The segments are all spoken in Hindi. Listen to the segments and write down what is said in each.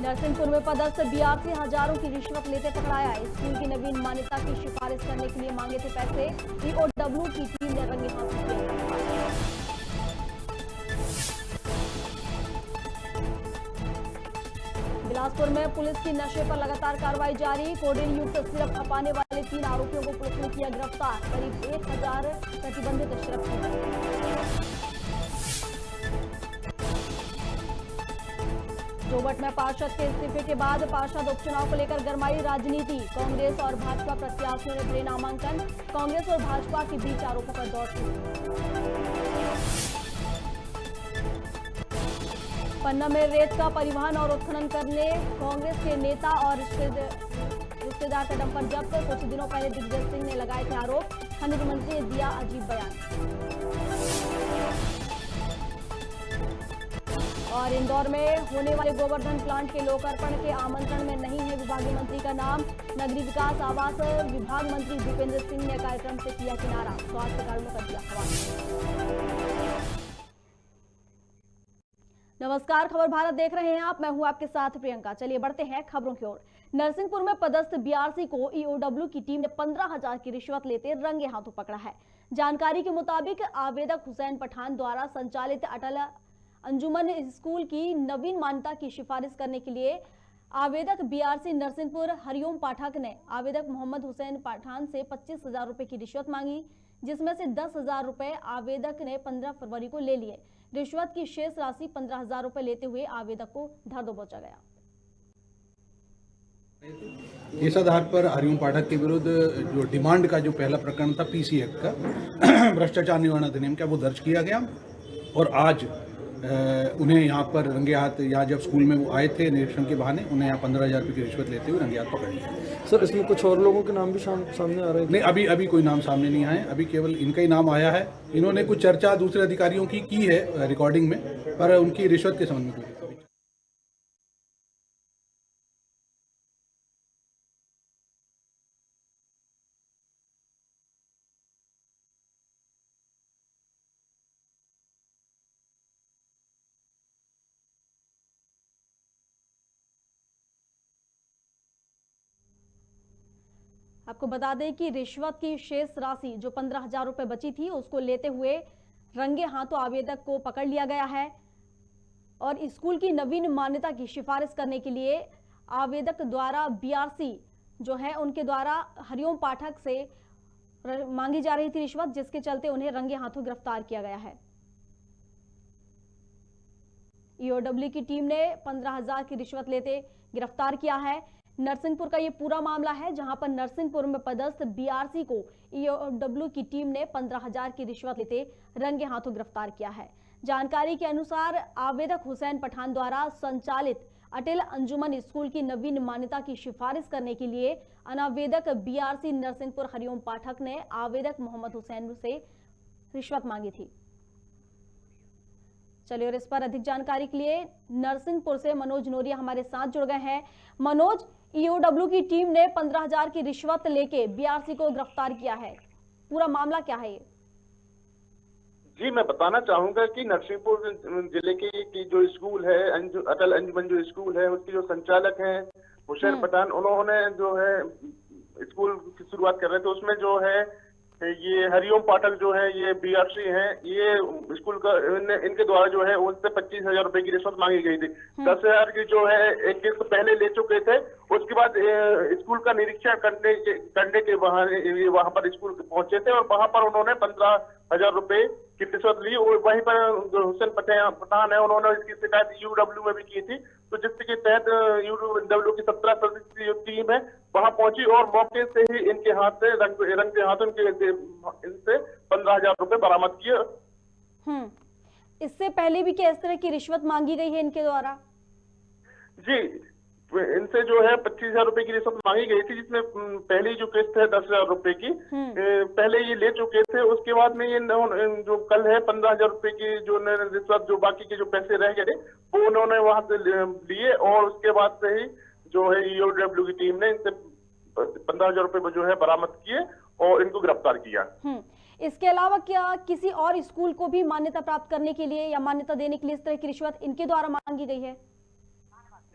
नरसिंहपुर में पदस्थ बीआरसी हजारों की रिश्वत लेते पकड़ाया। स्कूल की नवीन मान्यता की सिफारिश करने के लिए मांगे थे पैसे। ईओडब्ल्यू की टीम ने रंगे हाथ किया। बिलासपुर में पुलिस की नशे पर लगातार कार्रवाई जारी। कोडेन युक्त सिरप खपाने वाले 3 आरोपियों को पुलिस ने किया गिरफ्तार। करीब 1000 प्रतिबंधित सिरप की। जोबट में पार्षद के इस्तीफे के बाद पार्षद उपचुनाव को लेकर गरमाई राजनीति। कांग्रेस और भाजपा प्रत्याशियों ने भरे नामांकन। कांग्रेस और भाजपा के बीच आरोपों पर दौड़ शुरू। पन्ना में रेत का परिवहन और उत्खनन करने कांग्रेस के नेता और रिश्तेदार कदम पर जब्त। कुछ दिनों पहले दिग्विजय सिंह ने लगाए थे आरोप। खनिज मंत्री ने दिया अजीब बयान। और इंदौर में होने वाले गोवर्धन प्लांट के लोकार्पण के आमंत्रण में नहीं है विभागीय मंत्री का नाम। नगरीय विकास आवास विभाग मंत्री भूपेंद्र सिंह ने कार्यक्रम से किया किनारा। स्वास्थ्य कारणों का दिया हवाला। नमस्कार, खबर भारत देख रहे हैं आप। मैं हूं आपके साथ प्रियंका। चलिए बढ़ते हैं खबरों की ओर। नरसिंहपुर में पदस्थ बीआरसी को ईओडब्ल्यू की टीम ने 15,000 की रिश्वत लेते रंगे हाथों पकड़ा है। जानकारी के मुताबिक आवेदक हुसैन पठान द्वारा संचालित अटल अंजुमन स्कूल की नवीन मान्यता की सिफारिश करने के लिए आवेदक बीआरसी नरसिंहपुर हरिओम पाठक ने आवेदक मोहम्मद हुसैन पठान से 25,000 रुपए की रिश्वत मांगी, जिसमें से 10,000 रुपए आवेदक ने 15 फरवरी को ले लिए। रिश्वत की शेष राशि 15,000 रुपए लेते हुए आवेदक को धर दबोचा गया। इस आधार पर हरिओम पाठक के विरुद्ध जो डिमांड का जो पहला प्रकरण था पीसी एक्ट का भ्रष्टाचार निवारण अधिनियम का, वो दर्ज किया गया। और आज उन्हें यहाँ पर रंगे हाथ, यहाँ जब स्कूल में वो आए थे निरीक्षण के बहाने, उन्हें यहाँ 15,000 रुपये की रिश्वत लेते हुए रंगे हाथ पकड़ लिया। सर, इसमें कुछ और लोगों के नाम भी सामने आ रहे हैं? नहीं, अभी कोई नाम सामने नहीं आए। अभी केवल इनका ही नाम आया है। इन्होंने कुछ चर्चा दूसरे अधिकारियों की है रिकॉर्डिंग में, पर उनकी रिश्वत के संबंध में कोई। आपको बता दें कि रिश्वत की शेष राशि जो 15,000 रुपए बची थी, उसको लेते हुए रंगे हाथों आवेदक को पकड़ लिया गया है। और स्कूल की नवीन मान्यता की सिफारिश करने के लिए आवेदक द्वारा बीआरसी जो है उनके द्वारा हरिओम पाठक से मांगी जा रही थी रिश्वत, जिसके चलते उन्हें रंगे हाथों गिरफ्तार किया गया है। ईओडब्ल्यू की टीम ने 15,000 की रिश्वत लेते गिरफ्तार किया है। नरसिंहपुर का ये पूरा मामला है, जहां पर नरसिंहपुर में पदस्थ बीआरसी को ईओडब्ल्यू की टीम ने 15,000 की रिश्वत लेते रंगे हाथों गिरफ्तार किया है। जानकारी के अनुसार आवेदक हुसैन पठान द्वारा संचालित अटल अंजुमन स्कूल की नवीन मान्यता की सिफारिश करने के लिए अनावेदक बीआरसी नरसिंहपुर हरिओम पाठक ने आवेदक मोहम्मद हुसैन से रिश्वत मांगी थी। चलिए, और इस पर अधिक जानकारी के लिए नरसिंहपुर से मनोज नोरिया हमारे साथ जुड़ गए हैं। मनोज, ईओडब्ल्यू की टीम ने 15,000 की रिश्वत लेके बीआरसी को गिरफ्तार किया है, पूरा मामला क्या है ये? जी, मैं बताना चाहूंगा कि नरसिंहपुर जिले की जो स्कूल है अटल अंजुमन जो स्कूल है, उसके जो संचालक हैं हुसैन पठान, उन्होंने जो है स्कूल की शुरुआत कर रहे थे। उसमें जो है ये हरिओम पाठक जो है ये बीआरसी हैं, ये स्कूल का इनके द्वारा जो है उनसे 25,000 रुपए की रिश्वत मांगी गई थी। 10,000 की जो है एक किस्त पहले ले चुके थे। उसके बाद स्कूल का निरीक्षण करने के बहाने ये वहां पर स्कूल पहुंचे थे और वहां पर उन्होंने 15,000 रुपए की रिश्वत ली। और वहीं पर जो हुसैन पठान है, उन्होंने इसकी शिकायत यूडब्ल्यू में भी की थी। तो जिसके तहत यूडब्ल्यू की 17 सदस्यीय जो टीम है वहां पहुंची और मौके से ही इनके हाथ से रंग के हाथों इनसे 15,000 रुपए बरामद किए। इससे पहले भी क्या इस तरह की रिश्वत मांगी गई है इनके द्वारा? जी, इनसे जो है 25,000 रुपए की रिश्वत मांगी गई थी, जिसमें पहली जो किस्त है 10,000 रुपए की पहले ये ले चुके थे। उसके बाद में ये जो कल है 15,000 रुपए की जो रिश्वत, जो बाकी के जो पैसे रह गए वो उन्होंने वहां से लिए और उसके बाद से ही जो है ईओडब्ल्यू की टीम ने इनसे 15,000 रुपए जो है बरामद किए और इनको गिरफ्तार किया। इसके अलावा क्या किसी और स्कूल को भी मान्यता प्राप्त करने के लिए या मान्यता देने के लिए इस तरह की रिश्वत इनके द्वारा मांगी गई है?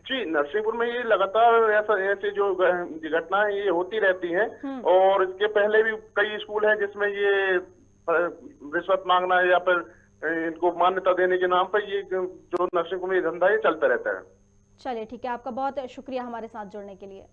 जी, नरसिंहपुर में ये लगातार ऐसे जो घटनाएं ये होती रहती हैं, और इसके पहले भी कई स्कूल हैं जिसमें ये रिश्वत मांगना या फिर इनको मान्यता देने के नाम पर ये जो नरसिंहपुर में ये धंधा ये चलता रहता है। चलिए ठीक है, आपका बहुत शुक्रिया हमारे साथ जुड़ने के लिए।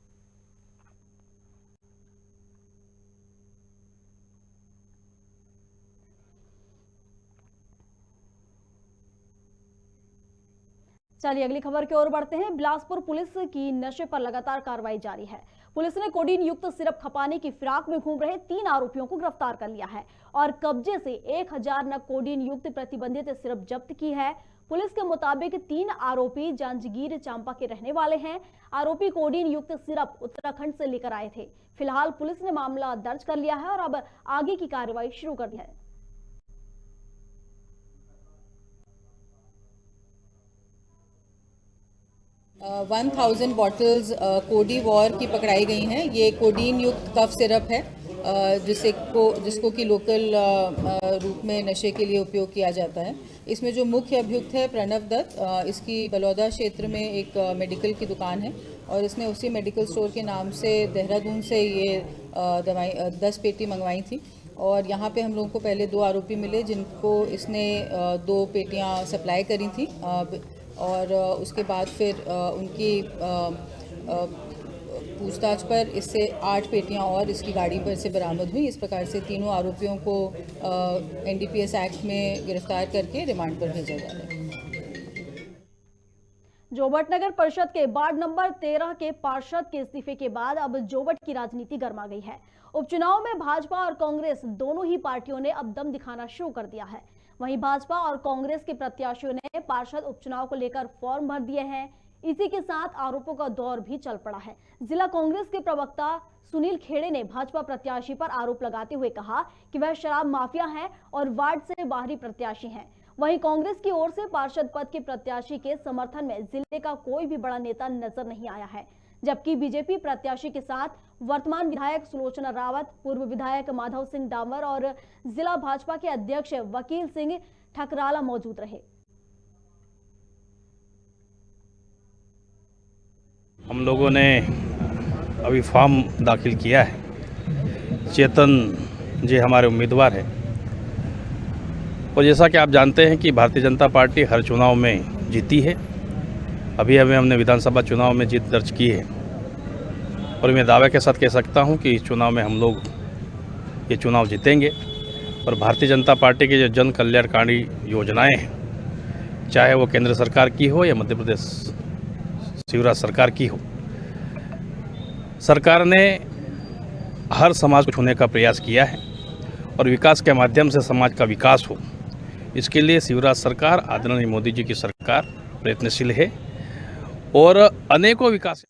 चलिए अगली खबर की ओर बढ़ते हैं। बिलासपुर पुलिस की नशे पर लगातार कार्रवाई जारी है। पुलिस ने कोडीन युक्त सिरप खपाने की फिराक में घूम रहे 3 आरोपियों को गिरफ्तार कर लिया है और कब्जे से 1000 नग कोडीन युक्त प्रतिबंधित सिरप जब्त की है। पुलिस के मुताबिक 3 आरोपी जांजगीर चांपा के रहने वाले हैं। आरोपी कोडीन युक्त सिरप उत्तराखंड से लेकर आए थे। फिलहाल पुलिस ने मामला दर्ज कर लिया है और अब आगे की कार्रवाई शुरू कर दी है। 1000 बॉटल्स कोडी वॉर की पकड़ाई गई हैं। ये कोडीन युक्त कफ सिरप है जिसको कि लोकल रूप में नशे के लिए उपयोग किया जाता है। इसमें जो मुख्य अभियुक्त है प्रणव दत्त, इसकी बलौदा क्षेत्र में एक मेडिकल की दुकान है और इसने उसी मेडिकल स्टोर के नाम से देहरादून से ये दवाई 10 पेटी मंगवाई थी और यहाँ पे हम लोगों को पहले 2 आरोपी मिले जिनको इसने 2 पेटियाँ सप्लाई करी थी और उसके बाद फिर उनकी पूछताछ पर इससे 8 पेटियां और इसकी गाड़ी पर से बरामद हुई। इस प्रकार से तीनों आरोपियों को NDPS एक्ट में गिरफ्तार करके रिमांड पर भेजा जा रहा है। जोबट नगर परिषद के वार्ड नंबर 13 के पार्षद के इस्तीफे के बाद अब जोबट की राजनीति गर्मा गई है। उपचुनाव में भाजपा और कांग्रेस दोनों ही पार्टियों ने अब दम दिखाना शुरू कर दिया है। वहीं भाजपा और कांग्रेस के प्रत्याशियों ने पार्षद उपचुनाव को लेकर फॉर्म भर दिए हैं। इसी के साथ आरोपों का दौर भी चल पड़ा है। जिला कांग्रेस के प्रवक्ता सुनील खेड़े ने भाजपा प्रत्याशी पर आरोप लगाते हुए कहा कि वह शराब माफिया है और वार्ड से बाहरी प्रत्याशी हैं। वहीं कांग्रेस की ओर से पार्षद पद के प्रत्याशी के समर्थन में जिले का कोई भी बड़ा नेता नजर नहीं आया है, जबकि बीजेपी प्रत्याशी के साथ वर्तमान विधायक सुलोचना रावत, पूर्व विधायक माधव सिंह डामर और जिला भाजपा के अध्यक्ष वकील सिंह ठकराला मौजूद रहे। हम लोगों ने अभी फॉर्म दाखिल किया है। चेतन जी हमारे उम्मीदवार हैं और जैसा कि आप जानते हैं कि भारतीय जनता पार्टी हर चुनाव में जीती है। अभी हमने विधानसभा चुनाव में जीत दर्ज की है और मैं दावे के साथ कह सकता हूं कि इस चुनाव में हम लोग ये चुनाव जीतेंगे और भारतीय जनता पार्टी की जो जन कल्याणकारी योजनाएं हैं, चाहे वो केंद्र सरकार की हो या मध्य प्रदेश शिवराज सरकार की हो, सरकार ने हर समाज को छूने का प्रयास किया है और विकास के माध्यम से समाज का विकास हो, इसके लिए शिवराज सरकार, आदरणीय मोदी जी की सरकार प्रयत्नशील है और अनेकों विकास।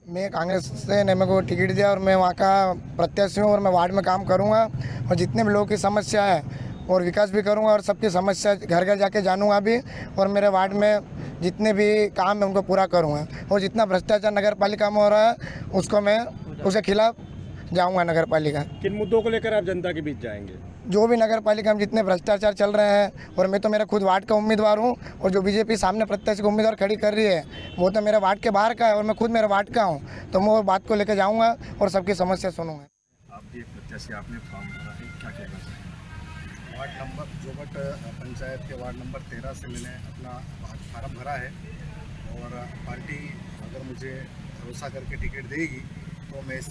मैं कांग्रेस से ने मेरे को टिकट दिया और मैं वहाँ का प्रत्याशी हूँ और मैं वार्ड में काम करूँगा और जितने भी लोगों की समस्या है और विकास भी करूँगा और सबकी समस्या घर घर जाके जानूँगा भी और मेरे वार्ड में जितने भी काम है उनको पूरा करूँगा और जितना भ्रष्टाचार नगर पालिका में हो रहा है उसको मैं उसके खिलाफ जाऊँगा। नगर पालिका किन मुद्दों को लेकर आप जनता के बीच जाएंगे? जो भी नगर पालिका में जितने भ्रष्टाचार चल रहे हैं और मैं तो मेरा खुद वार्ड का उम्मीदवार हूँ और जो बीजेपी सामने प्रत्याशी को उम्मीदवार खड़ी कर रही है वो तो मेरे वार्ड के बाहर का है और मैं खुद मेरे वार्ड का हूँ, तो मैं वो बात को लेकर जाऊँगा और सबकी समस्या सुनूंगा। आप भी एक प्रत्याशी, आपने फॉर्म भरा है, क्या कहना चाहिए? वार्ड नंबर जोबट पंचायत के वार्ड नंबर 13 से मैंने अपना फार्म भरा है और पार्टी अगर मुझे भरोसा करके टिकट देगी तो मैं इस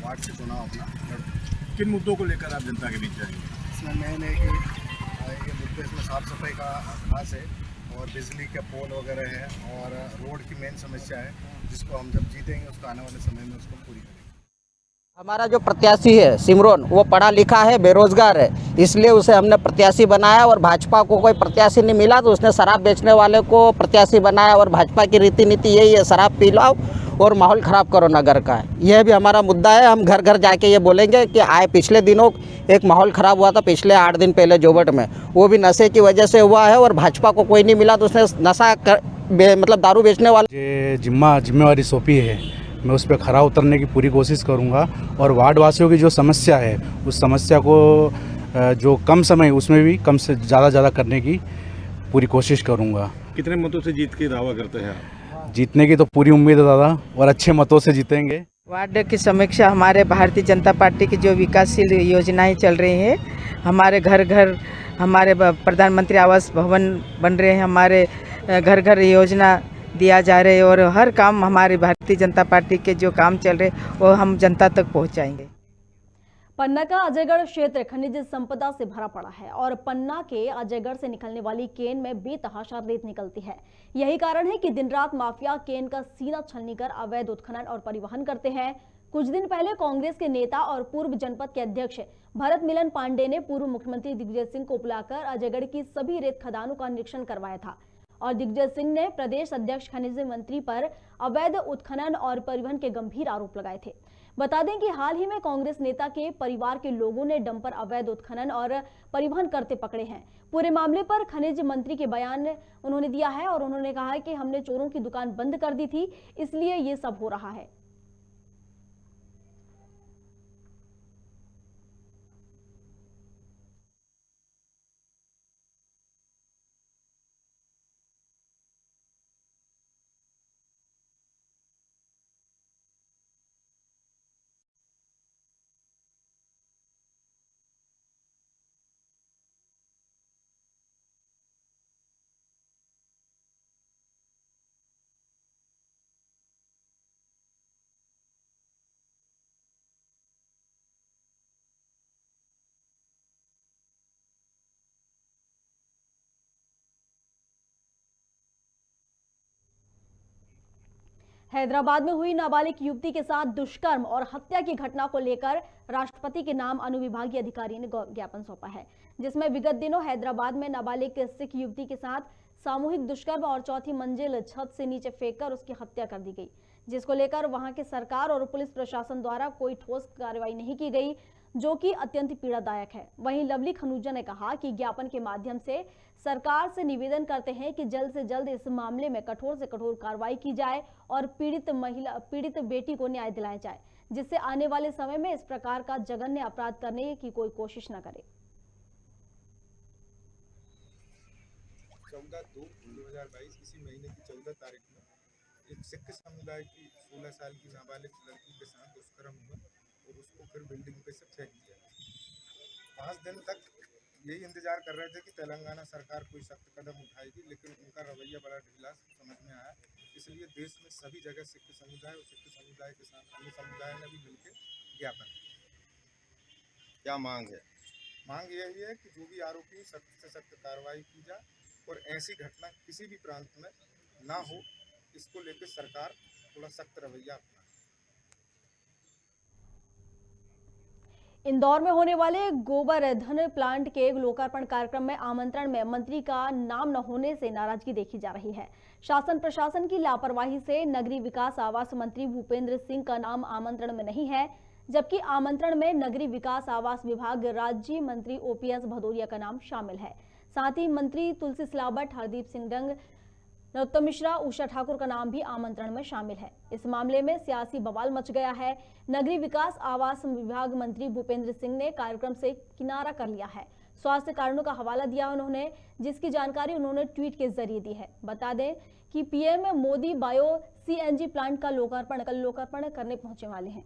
वार्ड से चुनाव अपना लड़ूँ। किन मुद्दों को लेकर आप जनता के बीच जाएंगे? इसमें मैंने ये मुद्दे इसमें साफ सफाई का खास है और बिजली के पोल वगैरह है और रोड की मेन समस्या है जिसको हम जब जीतेंगे उसको आने वाले समय में उसको पूरी करेंगे। हमारा जो प्रत्याशी है सिमरन, वो पढ़ा लिखा है, बेरोजगार है, इसलिए उसे हमने प्रत्याशी बनाया और भाजपा को कोई प्रत्याशी नहीं मिला तो उसने शराब बेचने वाले को प्रत्याशी बनाया और भाजपा की रीति नीति यही है, शराब पिलाओ और माहौल ख़राब करो नगर का। यह भी हमारा मुद्दा है। हम घर घर जाके ये बोलेंगे कि आए पिछले दिनों एक माहौल ख़राब हुआ था पिछले 8 दिन पहले जोबट में, वो भी नशे की वजह से हुआ है और भाजपा को कोई नहीं मिला तो उसने नशा मतलब दारू बेचने वाले जिम्मेवारी सौंपी है, मैं उस पर खरा उतरने की पूरी कोशिश करूंगा और वार्ड वासियों की जो समस्या है उस समस्या को जो कम समय उसमें भी कम से ज़्यादा करने की पूरी कोशिश करूंगा। कितने मतों से जीत के दावा करते हैं आप? जीतने की तो पूरी उम्मीद है दादा, और अच्छे मतों से जीतेंगे। वार्ड की समीक्षा हमारे भारतीय जनता पार्टी की जो विकासशील योजनाएं चल रही हैं, हमारे घर घर हमारे प्रधानमंत्री आवास भवन बन रहे हैं, हमारे घर घर योजना दिया जा रहे है, और हर काम हमारे भारतीय जनता पार्टी के जो काम चल रहे वो हम जनता तक पहुंचाएंगे। पन्ना का अजयगढ़ क्षेत्र खनिज संपदा से भरा पड़ा है और पन्ना के अजयगढ़ से निकलने वाली केन में बेतहाशा रेत निकलती है। यही कारण है कि दिन रात माफिया केन का सीना छलनी कर अवैध उत्खनन और परिवहन करते हैं। कुछ दिन पहले कांग्रेस के नेता और पूर्व जनपद के अध्यक्ष भरत मिलन पांडे ने पूर्व मुख्यमंत्री दिग्विजय सिंह को बुलाकर अजयगढ़ की सभी रेत खदानों का निरीक्षण करवाया था और दिग्विजय सिंह ने प्रदेश अध्यक्ष खनिज मंत्री पर अवैध उत्खनन और परिवहन के गंभीर आरोप लगाए थे। बता दें कि हाल ही में कांग्रेस नेता के परिवार के लोगों ने डंपर अवैध उत्खनन और परिवहन करते पकड़े हैं। पूरे मामले पर खनिज मंत्री के बयान उन्होंने दिया है और उन्होंने कहा है कि हमने चोरों की दुकान बंद कर दी थी, इसलिए ये सब हो रहा है। हैदराबाद में हुई नाबालिग युवती के साथ दुष्कर्म और हत्या की घटना को लेकर राष्ट्रपति के नाम अनुविभागीय अधिकारी ने ज्ञापन सौंपा है, जिसमें विगत दिनों हैदराबाद में नाबालिग सिख युवती के साथ सामूहिक दुष्कर्म और चौथी मंजिल छत से नीचे फेंककर उसकी हत्या कर दी गई, जिसको लेकर वहां की सरकार और पुलिस प्रशासन द्वारा कोई ठोस कार्रवाई नहीं की गई, जो कि अत्यंत पीड़ादायक है। वहीं लवली खनूजा ने कहा कि ज्ञापन के माध्यम से सरकार से निवेदन करते हैं कि जल्द से जल्द इस मामले में कठोर से कठोर कार्रवाई की जाए और पीड़ित बेटी को न्याय दिलाया जाए, जिससे आने वाले समय में इस प्रकार का जघन्य अपराध करने की कोई कोशिश न करे। 14/2/2022 इसी महीने की 14 तारीख में एक सिख समुदाय की 16 साल की नाबालिग लड़की के साथ दुष्कर्म हुआ और उसको फिर बिल्डिंग पे से फेंक दिया। 5 दिन तक यही इंतजार कर रहे थे कि तेलंगाना सरकार कोई सख्त कदम उठाएगी, लेकिन उनका रवैया बड़ा ढीला समझ में आया। इसलिए देश में सभी जगह सिख समुदाय और सिख समुदाय के साथ अन्य समुदाय ने भी मिलकर ज्ञापन किया। क्या मांग है? मांग यही है कि जो भी आरोपी सख्त से सख्त कार्रवाई की जाए और ऐसी घटना किसी भी प्रांत में ना हो, इसको लेकर सरकार थोड़ा सख्त रवैया अपनाए। इंदौर में होने वाले गोबरधन प्लांट के लोकार्पण कार्यक्रम में आमंत्रण में मंत्री का नाम न होने से नाराजगी देखी जा रही है। शासन प्रशासन की लापरवाही से नगरीय विकास आवास मंत्री भूपेंद्र सिंह का नाम आमंत्रण में नहीं है, जबकि आमंत्रण में नगरीय विकास आवास विभाग राज्य मंत्री ओपीएस भदौरिया का नाम शामिल है। साथ ही मंत्री तुलसी सिलावट, हरदीप सिंह डंग, नरोत्तम मिश्रा, उषा ठाकुर का नाम भी आमंत्रण में शामिल है। इस मामले में सियासी बवाल मच गया है। नगरीय विकास आवास विभाग मंत्री भूपेंद्र सिंह ने कार्यक्रम से किनारा कर लिया है। स्वास्थ्य कारणों का हवाला दिया उन्होंने, जिसकी जानकारी उन्होंने ट्वीट के जरिए दी है। बता दें कि PM Modi bio CNG plant का कल लोकार्पण करने पहुंचे वाले हैं।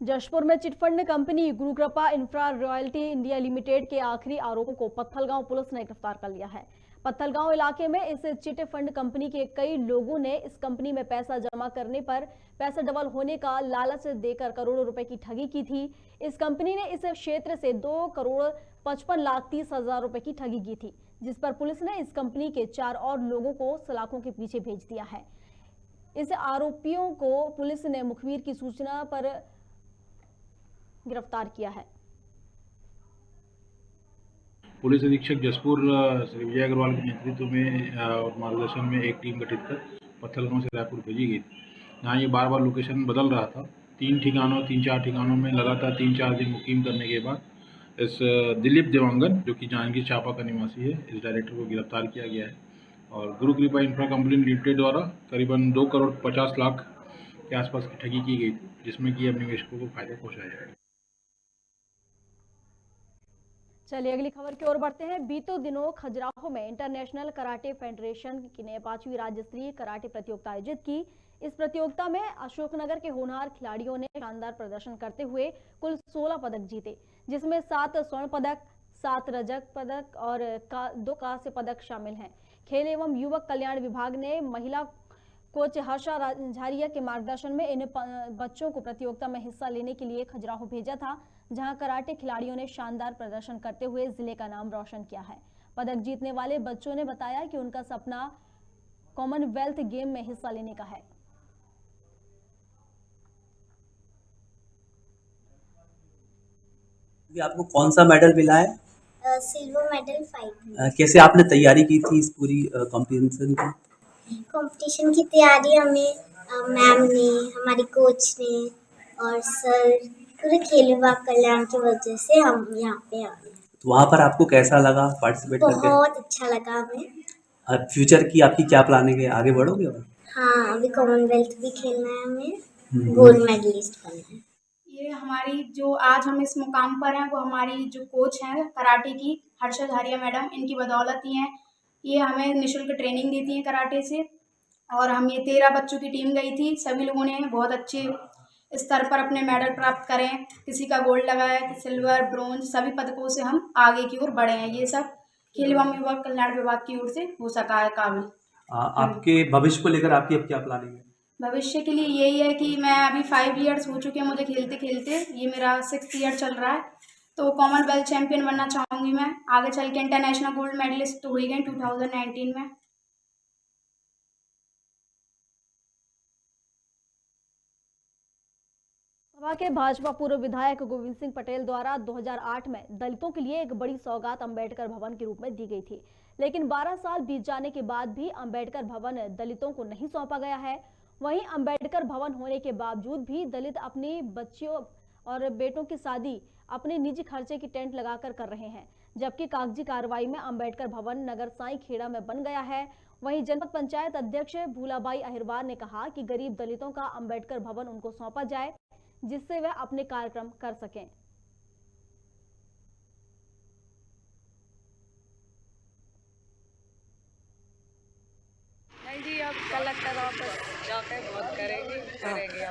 जशपुर में chit fund company Gurukripa infra royalty India limited के आखिरी आरोपों को पत्थलगांव पुलिस ने गिरफ्तार कर लिया है। पत्थलगांव इलाके में इस चिट फंड कंपनी के कई लोगों ने इस कंपनी में पैसा जमा करने पर पैसा डबल होने का लालच देकर करोड़ों रुपए की ठगी की थी। इस कंपनी ने इस क्षेत्र से 2,55,30,000 रुपए की ठगी की थी, जिस पर पुलिस ने इस कंपनी के 4 और लोगों को सलाखों के पीछे भेज दिया है। इस आरोपियों को पुलिस ने मुखबिर की सूचना पर गिरफ्तार किया है। पुलिस अधीक्षक जसपुर श्री विजय अग्रवाल के नेतृत्व में और मार्गदर्शन में एक टीम गठित कर पत्थलगांव से रायपुर भेजी गई थी, जहाँ ये बार बार लोकेशन बदल रहा था। 3-4 ठिकानों में लगातार 3-4 दिन मुकीम करने के बाद इस दिलीप देवांगन, जो कि जांजगीर चांपा का निवासी है, इस डायरेक्टर को गिरफ्तार किया गया है और गुरु कृपा इंफ्रा कंपनी लिमिटेड द्वारा करीबन 2 करोड़ 50 लाख के आसपास की ठगी की गई थी, जिसमें कि अब निवेशकों को फायदा पहुंचाया जाएगा। चलिए अगली खबर की ओर बढ़ते हैं। बीते दिनों खजुराहो में इंटरनेशनल कराटे फेडरेशन ने 5वीं राज्य स्तरीय कराटे प्रतियोगिता आयोजित की। इस प्रतियोगिता में अशोकनगर के होनहार खिलाड़ियों ने शानदार प्रदर्शन करते हुए कुल 16 पदक जीते, जिसमें 7 स्वर्ण पदक, 7 रजत पदक और 2 कांस्य पदक शामिल हैं। खेल एवं युवक कल्याण विभाग ने महिला कोच हर्षा झारिया के मार्गदर्शन में इन बच्चों को प्रतियोगिता में हिस्सा लेने के लिए खजुराहो भेजा था, जहां कराटे खिलाड़ियों ने शानदार प्रदर्शन करते हुए जिले का नाम रोशन किया है। पदक जीतने वाले बच्चों ने बताया कि उनका सपना कॉमनवेल्थ गेम में हिस्सा लेने का है। आपको कौन सा मेडल मिला है? Silver medal 5। कैसे आपने तैयारी की थी इस पूरी कंपटीशन की? कंपटीशन की तैयारी हमें मैम ने, हमारी कोच ने और सर, पूरे खेल विभाग कल्याण की वजह से हम यहाँ पे आ गए। तो वहाँ पर आपको कैसा लगा पार्टिसिपेट करके? बहुत अच्छा लगा हमें। फ्यूचर की आपकी क्या प्लानिंग है, आगे बढ़ोगे? हाँ, अभी कॉमनवेल्थ भी खेलना है हमें, गोल्ड मेडलिस्ट बनना है। ये हमारी जो आज हम इस मुकाम पर हैं वो हमारी जो कोच हैं कराटे की हर्षा झारिया मैडम, इनकी बदौलत ही हैं। ये हमें निःशुल्क ट्रेनिंग देती हैं कराटे से और हम ये 13 बच्चों की टीम गई थी। सभी लोगों ने बहुत अच्छे स्तर पर अपने मेडल प्राप्त करें, किसी का गोल्ड लगा है, सिल्वर, ब्रोंज, सभी पदकों से हम आगे की ओर बढ़े हैं। ये सब खेल एवं युवक कल्याण विभाग की ओर से हो सका है काबिल। आपके भविष्य को लेकर आपकी अब क्या प्लानिंग है? भविष्य के लिए यही है कि मैं अभी 5 ईयर्स हो चुके हैं मुझे खेलते खेलते, ये मेरा 6th ईयर चल रहा है, तो कॉमनवेल्थ चैंपियन बनना चाहूँगी मैं। आगे चल के इंटरनेशनल गोल्ड मेडलिस्ट तो हो ही गई 2019 में। सभा के भाजपा पूर्व विधायक गोविंद सिंह पटेल द्वारा 2008 में दलितों के लिए एक बड़ी सौगात अंबेडकर भवन के रूप में दी गई थी, लेकिन 12 साल बीत जाने के बाद भी अंबेडकर भवन दलितों को नहीं सौंपा गया है। वहीं अंबेडकर भवन होने के बावजूद भी दलित अपनी बच्चियों और बेटों की शादी अपने निजी खर्चे की टेंट लगाकर कर रहे हैं, जबकि कागजी कार्रवाई में अंबेडकर भवन नगर साई खेड़ा में बन गया है। वहीं जनपद पंचायत अध्यक्ष भूलाबाई अहिरवार ने कहा कि गरीब दलितों का अंबेडकर भवन उनको सौंपा जाए, जिससे वह अपने कार्यक्रम कर सकें। नहीं जी, अब कलेक्टर ऑफिस जाके बहुत करेंगे।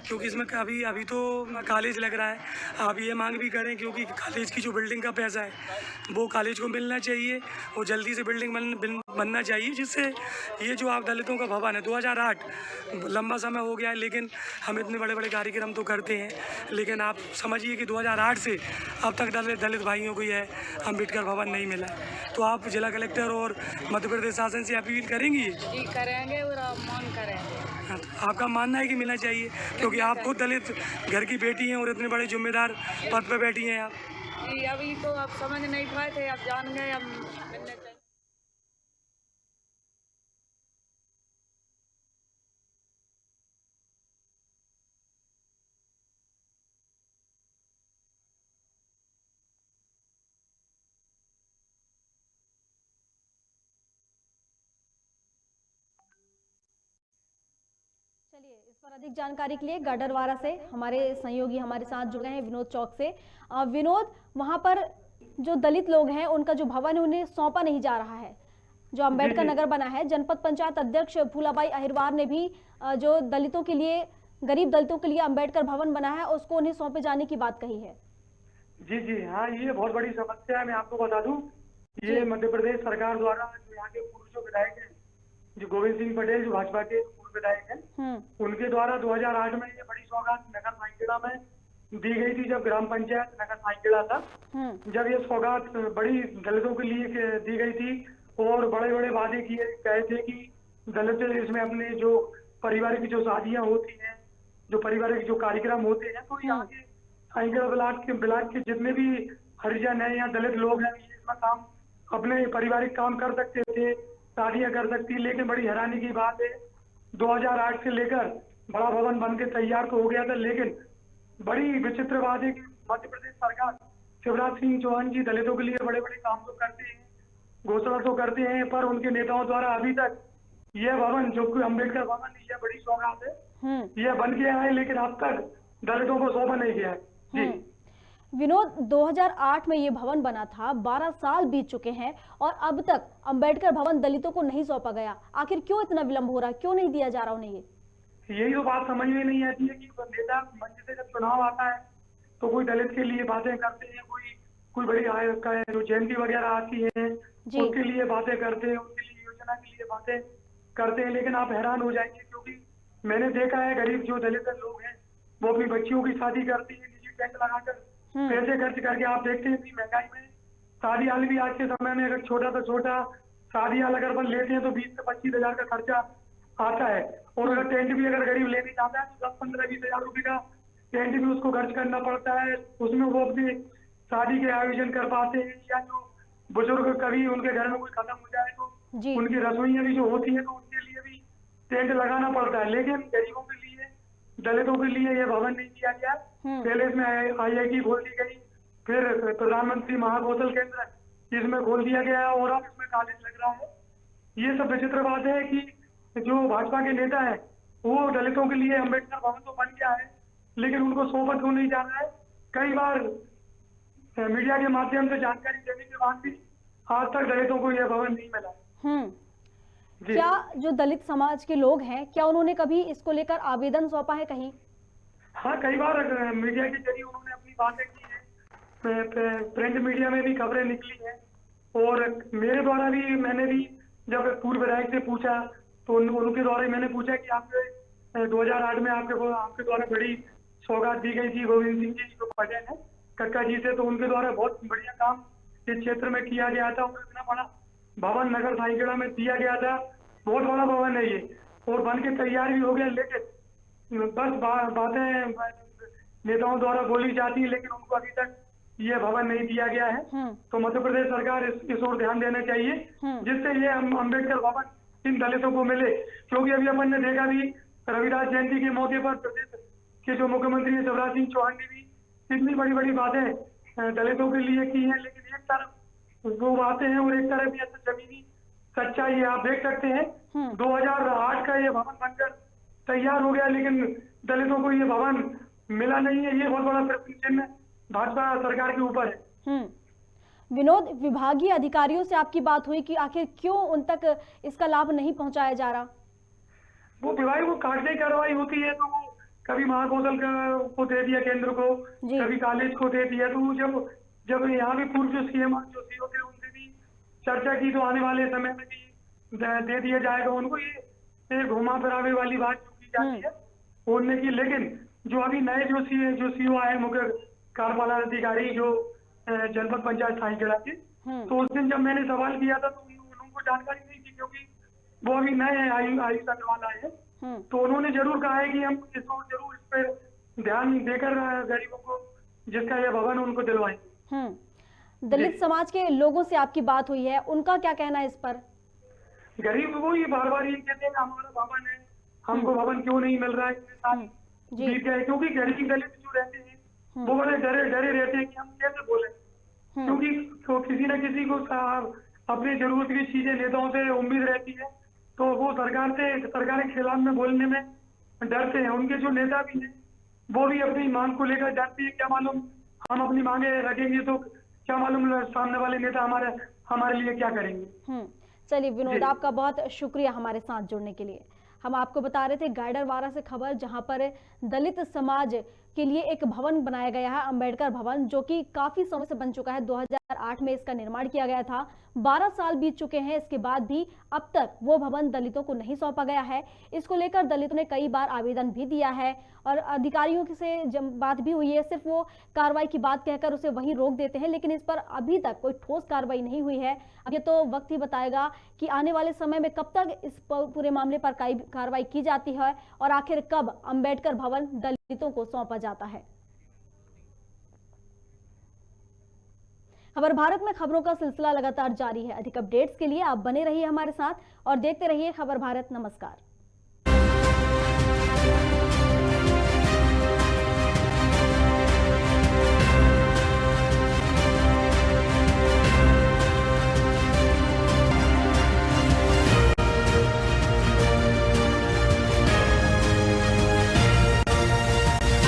क्योंकि इसमें अभी तो कॉलेज लग रहा है। अब ये मांग भी करें क्योंकि कॉलेज की जो बिल्डिंग का पैसा है वो कॉलेज को मिलना चाहिए और जल्दी से बिल्डिंग बनना चाहिए, जिससे ये जो आप दलितों का भवन है 2008 लंबा समय हो गया है, लेकिन हम इतने बड़े बड़े कार्यक्रम तो करते हैं, लेकिन आप समझिए कि 2008 से अब तक दलित भाइयों को यह अम्बेडकर भवन नहीं मिला। तो आप जिला कलेक्टर और मध्य प्रदेश शासन से अपील करेंगी? जी करेंगे और आप मांग करेंगे। आपका मानना है कि मिलना चाहिए, क्योंकि आप खुद दलित घर की बेटी हैं और इतने बड़े जिम्मेदार पद पर बैठी हैं आप। जी अभी तो आप समझ नहीं पाए थे, आप जान गए, अब मिलने चाहिए। चलिए इस पर अधिक जानकारी के लिए गडरवारा से हमारे सहयोगी हमारे साथ जुड़े हैं विनोद चौक से। विनोद, वहां पर जो दलित लोग हैं उनका जो भवन है उन्हें सौंपा नहीं जा रहा है, जो अंबेडकर नगर बना है। जनपद पंचायत अध्यक्ष भूलाबाई अहिरवार ने भी जो दलितों के लिए, गरीब दलितों के लिए अंबेडकर भवन बना है उसको उन्हें सौंपे जाने की बात कही है। जी हाँ, ये बहुत बड़ी समस्या है। मैं आपको बता दूं, ये मध्य प्रदेश सरकार द्वारा जो यहाँ के पूर्व जो विधायक हैं, जो गोविंद सिंह पटेल जो भाजपा के पूर्व विधायक हैं, उनके द्वारा 2008 में ये बड़ी सौगात नगर साईखेड़ा में दी गई थी, जब ग्राम पंचायत नगर साईखेड़ा था। जब ये सौगात बड़ी दलितों के लिए दी गई थी और बड़े बड़े वादे किए गए थे कि दलित इसमें अपने जो पारिवारिक जो शादियां होती हैं, जो पारिवारिक जो कार्यक्रम होते हैं, तो यहाँ के साईखेड़ा ब्लॉक के जितने भी हरिजन है या दलित लोग हैं, इसमें काम अपने पारिवारिक काम कर सकते थे, शादियां कर सकती। लेकिन बड़ी हैरानी की बात है, 2008 से लेकर बड़ा भवन बन के तैयार तो हो गया था, लेकिन बड़ी विचित्र बात है कि मध्य प्रदेश सरकार शिवराज सिंह चौहान जी दलितों के लिए बड़े बड़े काम तो करते हैं, घोषणा तो करते हैं, पर उनके नेताओं द्वारा अभी तक यह भवन जो कि अम्बेडकर भवन यह बड़ी सौगात है, यह बन गया है लेकिन अब तक दलितों को सौंपा नहीं गया है। जी विनोद, 2008 में ये भवन बना था, 12 साल बीत चुके हैं और अब तक अंबेडकर भवन दलितों को नहीं सौंपा गया। आखिर क्यों इतना विलंब हो रहा है, क्यों नहीं दिया जा रहा उन्हें ये? यही तो बात समझ में नहीं आती है कि नेता मंच से जब चुनाव आता है तो कोई दलित के लिए बातें करते हैं, कोई बड़ी जो जयंती वगैरह आती है उसके लिए बातें करते हैं, उनके लिए योजना के लिए बातें करते हैं, लेकिन आप हैरान हो जाएंगे क्योंकि मैंने देखा है गरीब जो दलित लोग हैं वो अपनी बच्चियों की शादी करती है निजी टेंट लगाकर, पैसे खर्च करके। आप देखते हैं कि महंगाई में शादी हाल भी आज के समय में अगर छोटा से छोटा शादी हाल अगर अपन लेते हैं तो 20 से 25 हजार का खर्चा आता है, और अगर टेंट भी अगर गरीब लेने चाहता है तो 10, 15, 20 हजार रुपये का टेंट भी उसको खर्च करना पड़ता है। उसमें वो अपनी शादी के आयोजन कर पाते हैं, या जो बुजुर्ग कभी उनके घर में कोई खत्म हो जाए तो उनकी रसोइयाँ भी जो होती है तो उनके लिए भी टेंट लगाना पड़ता है। लेकिन गरीबों के लिए, दलितों के लिए यह भवन नहीं दिया गया। पहले इसमें IIT खोल दी गई, फिर प्रधानमंत्री महाकौशल केंद्र इसमें खोल दिया गया और अब इसमें कॉलेज लग रहा है। ये सब विचित्र बात है कि जो भाजपा के नेता है वो दलितों के लिए अम्बेडकर भवन तो बन गया है लेकिन उनको सौंपा क्यों नहीं जा रहा है। कई बार मीडिया के माध्यम से जानकारी देने के बाद भी आज तक दलितों को यह भवन नहीं मिला। क्या जो दलित समाज के लोग हैं, क्या उन्होंने कभी इसको लेकर आवेदन सौंपा है कहीं? हाँ, कई बार मीडिया के जरिए उन्होंने अपनी बातें की है, प्रिंट मीडिया में भी खबरें निकली हैं, और मेरे द्वारा भी मैंने भी जब पूर्व विधायक से पूछा तो उनके द्वारा मैंने पूछा कि आपके 2008 में आपके द्वारा बड़ी सौगात दी गई थी गोविंद सिंह जी जो पटेल है कक्का जी से, तो उनके द्वारा बहुत बढ़िया काम इस क्षेत्र में किया गया था और इतना बड़ा भवन नगर साईखेड़ा में दिया गया था। बहुत बड़ा भवन है ये और बन के तैयार भी हो गया, लेकिन बस बातें नेताओं द्वारा बोली जाती है लेकिन उनको अभी तक ये भवन नहीं दिया गया है। तो मध्य प्रदेश सरकार इस ओर ध्यान देना चाहिए जिससे ये अम्बेडकर भवन इन दलितों को मिले, क्योंकि अभी अपन ने देखा भी रविदास जयंती के मौके पर प्रदेश के जो मुख्यमंत्री है शिवराज सिंह चौहान ने भी इतनी बड़ी बड़ी बातें दलितों के लिए की है, लेकिन एक तरफ वो बातें हैं और एक तरफ भी ऐसा जमीनी सच्चाई है। आप देख सकते हैं 2008 का ये भवन बनकर तैयार हो गया लेकिन दलितों को ये भवन मिला नहीं है। ये बहुत बड़ा प्रश्न चिन्ह भाजपा सरकार के ऊपर है। विनोद, विभागीय अधिकारियों से आपकी बात हुई कि आखिर क्यों उन तक इसका लाभ नहीं पहुंचाया जा रहा? वो विभाग को कागजी कार्रवाई होती है तो वो कभी महाकौशल को दे दिया केंद्र को, कभी कॉलेज को दे दिया, तो जब यहाँ भी पूर्व जो सीएम जो सीओ थे उनसे भी चर्चा की तो आने वाले समय में भी दे दिया जाएगा उनको। ये घुमा फिरावे वाली बात जो की जाती है उनने की, लेकिन जो अभी नए जो सीओ आए मुख्य कार्यपालन अधिकारी जो जनपद पंचायत साईखेड़ा के, तो उस दिन जब मैंने सवाल किया था तो उनको जानकारी नहीं थी क्योंकि वो अभी नए आयुष अग्रवाल आए हैं। तो उन्होंने जरूर कहा है कि हम इसको जरूर इस पर ध्यान देकर गरीबों को जिसका यह भवन उनको दिलवाएंगे। दलित समाज के लोगों से आपकी बात हुई है, उनका क्या कहना है इस पर? गरीब वो ये बार बार ये कहते हैं हमारा भवन है, हमको भवन क्यों नहीं मिल रहा है, क्योंकि गरीब दलित जो रहते हैं वो बड़े डरे रहते हैं कि हम कैसे बोले, क्योंकि किसी न किसी को अपनी जरूरत की चीजें नेताओं से उम्मीद रहती है तो वो सरकार के खिलाफ में बोलने में डरते हैं। उनके जो नेता भी हैं वो भी अपनी मांग को लेकर डरते हैं, क्या मालूम हम अपनी मांगे रखेंगे तो क्या मालूम सामने वाले नेता हमारे लिए क्या करेंगे। चलिए विनोद, आपका बहुत शुक्रिया हमारे साथ जुड़ने के लिए। हम आपको बता रहे थे गाइडरवाड़ा से खबर, जहां पर दलित समाज के लिए एक भवन बनाया गया है, अंबेडकर भवन, जो कि काफी समय से बन चुका है। 2008 में इसका निर्माण किया गया था, 12 साल बीत चुके हैं, इसके बाद भी अब तक वो भवन दलितों को नहीं सौंपा गया है। इसको लेकर दलितों ने कई बार आवेदन भी दिया है और अधिकारियों से जब बात भी हुई है, सिर्फ वो कार्रवाई की बात कहकर उसे वहीं रोक देते हैं, लेकिन इस पर अभी तक कोई ठोस कार्रवाई नहीं हुई है। अब ये तो वक्त ही बताएगा कि आने वाले समय में कब तक इस पूरे मामले पर कार्रवाई की जाती है और आखिर कब अंबेडकर भवन दलितों को सौंपा जाता है। खबर भारत में खबरों का सिलसिला लगातार जारी है। अधिक अपडेट्स के लिए आप बने रहिए हमारे साथ और देखते रहिए खबर भारत। नमस्कार।